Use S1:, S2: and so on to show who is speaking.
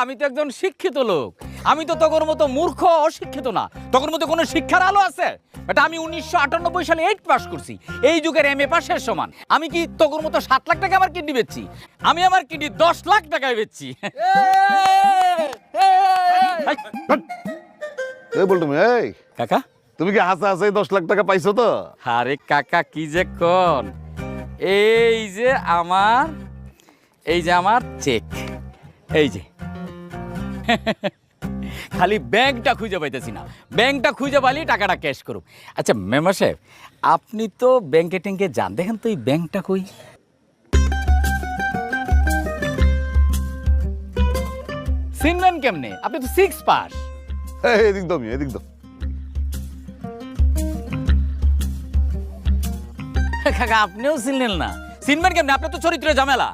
S1: আমি তো একজন শিক্ষিত লোক। আমি তো তোর মতো মূর্খ অশিক্ষিত না। তোর মতো কোনো শিক্ষার আলো আছে? এটা আমি 1998 সালে 8 পাস করছি। এই যুগের MA পাশের সমান। আমি কি তোর মতো 7 লাখ টাকা আমার কিডনি বেচছি? আমি আমার কিডনি 10 লাখ টাকায় বেচছি।
S2: এই বলতো এই
S1: কাকা,
S2: তুমি কি হাসা হাসাই 10 লাখ টাকা পাইছো তো?
S1: আরে কাকা কি যে কোন, এই যে আমার চেক, এই যে খালি ব্যাংকটা খুঁজে পাইতেছি না। ব্যাংকটা খুঁজে পাইলে টাকাটা ক্যাশ করুক। আচ্ছা মেম্বার সাহেব, আপনি তো ব্যাংকে ট্যাঙ্কে যান, দেখেন তো এই ব্যাংকটা কই? চিনবেন কেমনে? আপনি তো 6 পাস।
S2: এদিক দাও এদিক দাও।
S1: কাকা আপনিও চিনলেন না? চিনবেন কেমনে? আপনার তো চরিত্রে ঝামেলা।